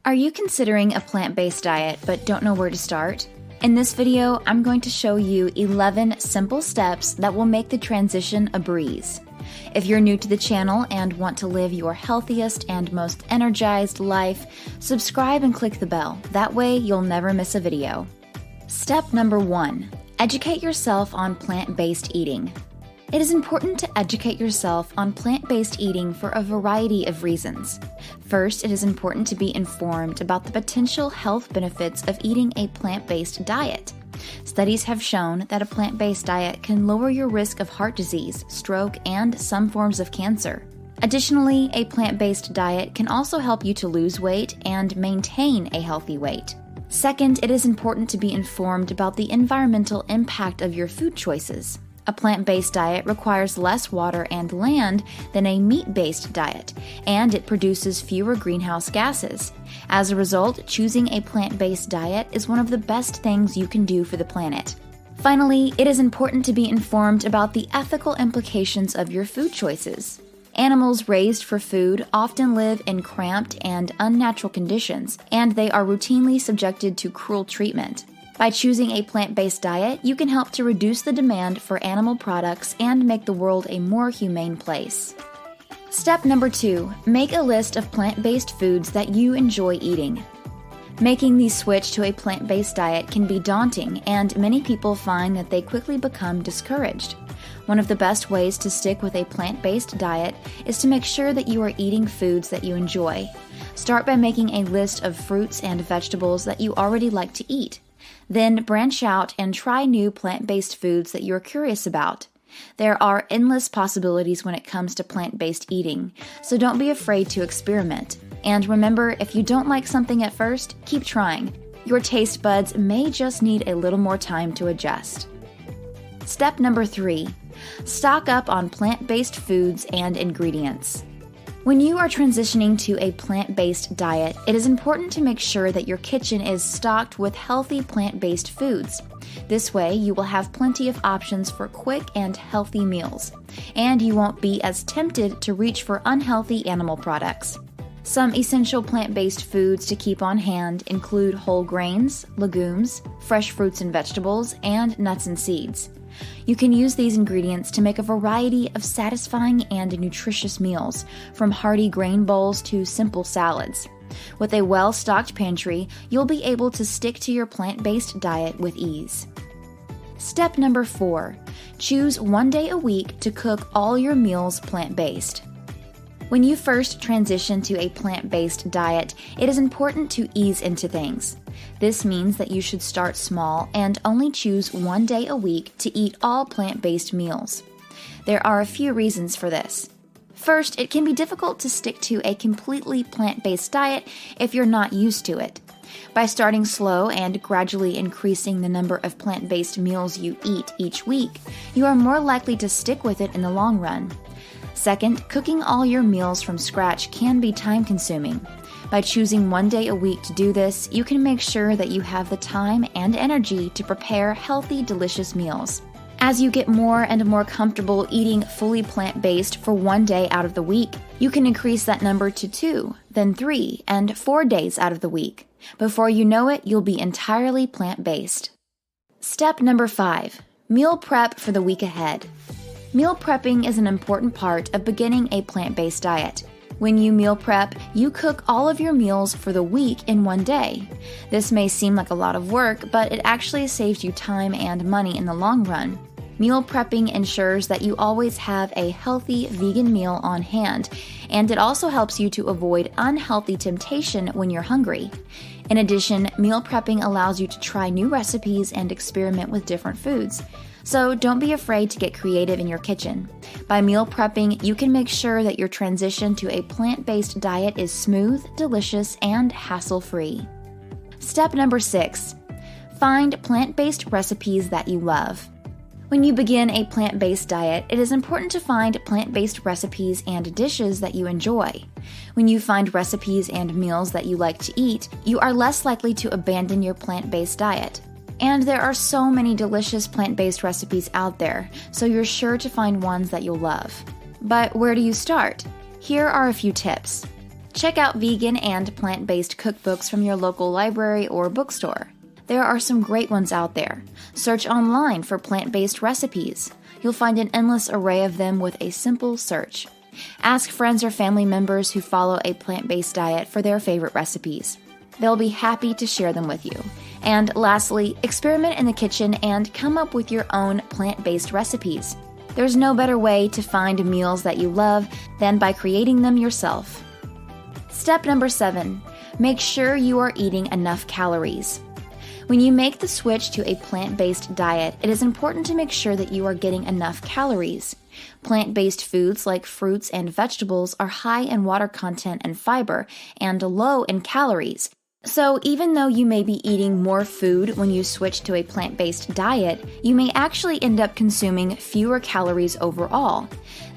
Are you considering a plant-based diet but don't know where to start? In this video, I'm going to show you 11 simple steps that will make the transition a breeze. If you're new to the channel and want to live your healthiest and most energized life, subscribe and click the bell. That way, you'll never miss a video. Step number 1. Educate yourself on plant-based eating. It is important to educate yourself on plant-based eating for a variety of reasons. First, it is important to be informed about the potential health benefits of eating a plant-based diet. Studies have shown that a plant-based diet can lower your risk of heart disease, stroke, and some forms of cancer. Additionally, a plant-based diet can also help you to lose weight and maintain a healthy weight. Second, it is important to be informed about the environmental impact of your food choices. A plant-based diet requires less water and land than a meat-based diet, and it produces fewer greenhouse gases. As a result, choosing a plant-based diet is one of the best things you can do for the planet. Finally, it is important to be informed about the ethical implications of your food choices. Animals raised for food often live in cramped and unnatural conditions, and they are routinely subjected to cruel treatment. By choosing a plant-based diet, you can help to reduce the demand for animal products and make the world a more humane place. Step number 2. Make a list of plant-based foods that you enjoy eating. Making the switch to a plant-based diet can be daunting, and many people find that they quickly become discouraged. One of the best ways to stick with a plant-based diet is to make sure that you are eating foods that you enjoy. Start by making a list of fruits and vegetables that you already like to eat. Then branch out and try new plant-based foods that you're curious about. There are endless possibilities when it comes to plant-based eating, so don't be afraid to experiment. And remember, if you don't like something at first, keep trying. Your taste buds may just need a little more time to adjust. Step number 3. Stock up on plant-based foods and ingredients. When you are transitioning to a plant-based diet, it is important to make sure that your kitchen is stocked with healthy plant-based foods. This way, you will have plenty of options for quick and healthy meals, and you won't be as tempted to reach for unhealthy animal products. Some essential plant-based foods to keep on hand include whole grains, legumes, fresh fruits and vegetables, and nuts and seeds. You can use these ingredients to make a variety of satisfying and nutritious meals, from hearty grain bowls to simple salads. With a well-stocked pantry, you'll be able to stick to your plant-based diet with ease. Step number 4. Choose one day a week to cook all your meals plant-based. When you first transition to a plant-based diet, it is important to ease into things. This means that you should start small and only choose one day a week to eat all plant-based meals. There are a few reasons for this. First, it can be difficult to stick to a completely plant-based diet if you're not used to it. By starting slow and gradually increasing the number of plant-based meals you eat each week, you are more likely to stick with it in the long run. Second, cooking all your meals from scratch can be time-consuming. By choosing one day a week to do this, you can make sure that you have the time and energy to prepare healthy, delicious meals. As you get more and more comfortable eating fully plant-based for one day out of the week, you can increase that number to 2, then 3, and 4 days out of the week. Before you know it, you'll be entirely plant-based. Step number 5. Meal prep for the week ahead. Meal prepping is an important part of beginning a plant-based diet. When you meal prep, you cook all of your meals for the week in one day. This may seem like a lot of work, but it actually saves you time and money in the long run. Meal prepping ensures that you always have a healthy vegan meal on hand, and it also helps you to avoid unhealthy temptation when you're hungry. In addition, meal prepping allows you to try new recipes and experiment with different foods. So don't be afraid to get creative in your kitchen. By meal prepping, you can make sure that your transition to a plant-based diet is smooth, delicious, and hassle-free. Step number 6. Find plant-based recipes that you love. When you begin a plant-based diet, it is important to find plant-based recipes and dishes that you enjoy. When you find recipes and meals that you like to eat, you are less likely to abandon your plant-based diet. And there are so many delicious plant-based recipes out there, so you're sure to find ones that you'll love. But where do you start? Here are a few tips. Check out vegan and plant-based cookbooks from your local library or bookstore. There are some great ones out there. Search online for plant-based recipes. You'll find an endless array of them with a simple search. Ask friends or family members who follow a plant-based diet for their favorite recipes. They'll be happy to share them with you. And lastly, experiment in the kitchen and come up with your own plant-based recipes. There's no better way to find meals that you love than by creating them yourself. Step number 7, make sure you are eating enough calories. When you make the switch to a plant-based diet, it is important to make sure that you are getting enough calories. Plant-based foods like fruits and vegetables are high in water content and fiber and low in calories. So even though you may be eating more food when you switch to a plant-based diet, you may actually end up consuming fewer calories overall.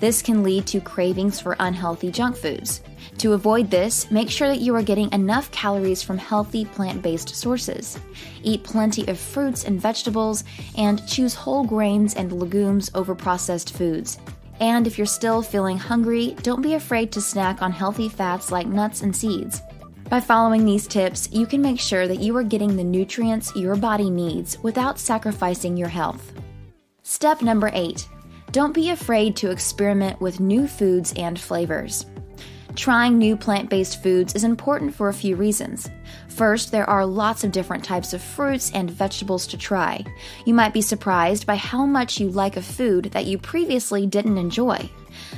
This can lead to cravings for unhealthy junk foods. To avoid this, make sure that you are getting enough calories from healthy plant-based sources. Eat plenty of fruits and vegetables, and choose whole grains and legumes over processed foods. And if you're still feeling hungry, don't be afraid to snack on healthy fats like nuts and seeds. By following these tips, you can make sure that you are getting the nutrients your body needs without sacrificing your health. Step number 8, don't be afraid to experiment with new foods and flavors. Trying new plant-based foods is important for a few reasons. First, there are lots of different types of fruits and vegetables to try. You might be surprised by how much you like a food that you previously didn't enjoy.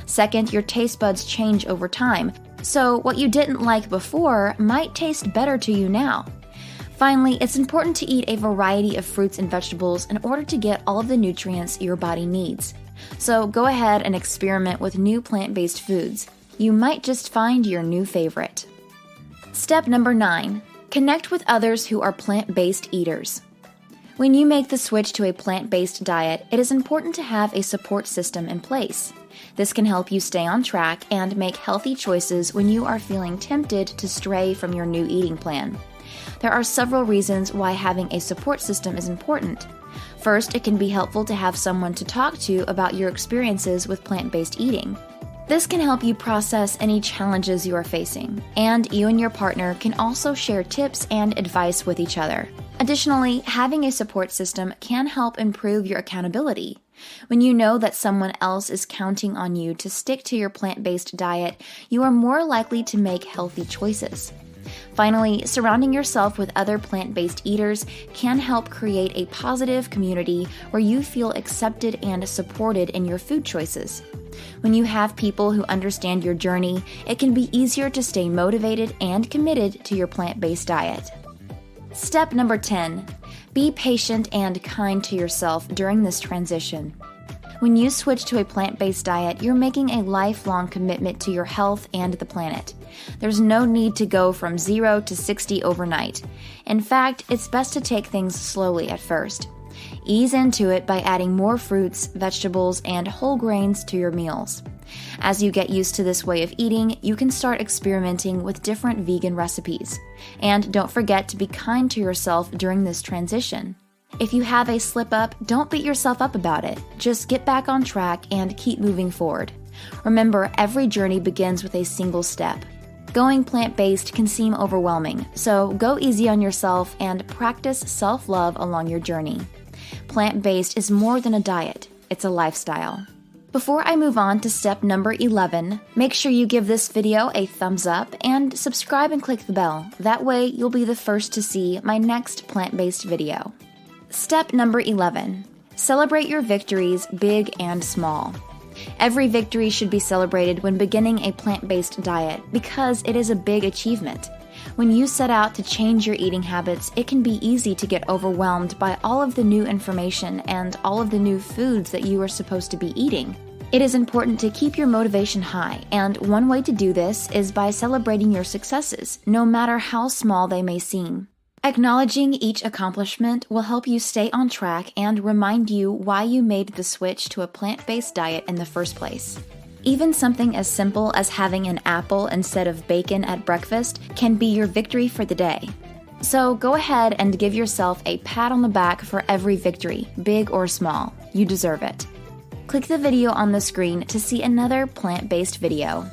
Second, your taste buds change over time, so what you didn't like before might taste better to you now. Finally, it's important to eat a variety of fruits and vegetables in order to get all of the nutrients your body needs. So go ahead and experiment with new plant-based foods. You might just find your new favorite. Step number 9, connect with others who are plant-based eaters. When you make the switch to a plant-based diet, it is important to have a support system in place. This can help you stay on track and make healthy choices when you are feeling tempted to stray from your new eating plan. There are several reasons why having a support system is important. First, it can be helpful to have someone to talk to about your experiences with plant-based eating. This can help you process any challenges you are facing, and you and your partner can also share tips and advice with each other. Additionally, having a support system can help improve your accountability. When you know that someone else is counting on you to stick to your plant-based diet, you are more likely to make healthy choices. Finally, surrounding yourself with other plant-based eaters can help create a positive community where you feel accepted and supported in your food choices. When you have people who understand your journey, it can be easier to stay motivated and committed to your plant-based diet. Step number 10, be patient and kind to yourself during this transition. When you switch to a plant-based diet, you're making a lifelong commitment to your health and the planet. There's no need to go from 0 to 60 overnight. In fact, it's best to take things slowly at first. Ease into it by adding more fruits, vegetables, and whole grains to your meals. As you get used to this way of eating, you can start experimenting with different vegan recipes. And don't forget to be kind to yourself during this transition. If you have a slip-up, don't beat yourself up about it. Just get back on track and keep moving forward. Remember, every journey begins with a single step. Going plant-based can seem overwhelming, so go easy on yourself and practice self-love along your journey. Plant-based is more than a diet, it's a lifestyle. Before I move on to step number 11, make sure you give this video a thumbs up and subscribe and click the bell. That way you'll be the first to see my next plant-based video. Step number 11, celebrate your victories, big and small. Every victory should be celebrated when beginning a plant-based diet because it is a big achievement. When you set out to change your eating habits, it can be easy to get overwhelmed by all of the new information and all of the new foods that you are supposed to be eating. It is important to keep your motivation high, and one way to do this is by celebrating your successes, no matter how small they may seem. Acknowledging each accomplishment will help you stay on track and remind you why you made the switch to a plant-based diet in the first place. Even something as simple as having an apple instead of bacon at breakfast can be your victory for the day. So go ahead and give yourself a pat on the back for every victory, big or small. You deserve it. Click the video on the screen to see another plant-based video.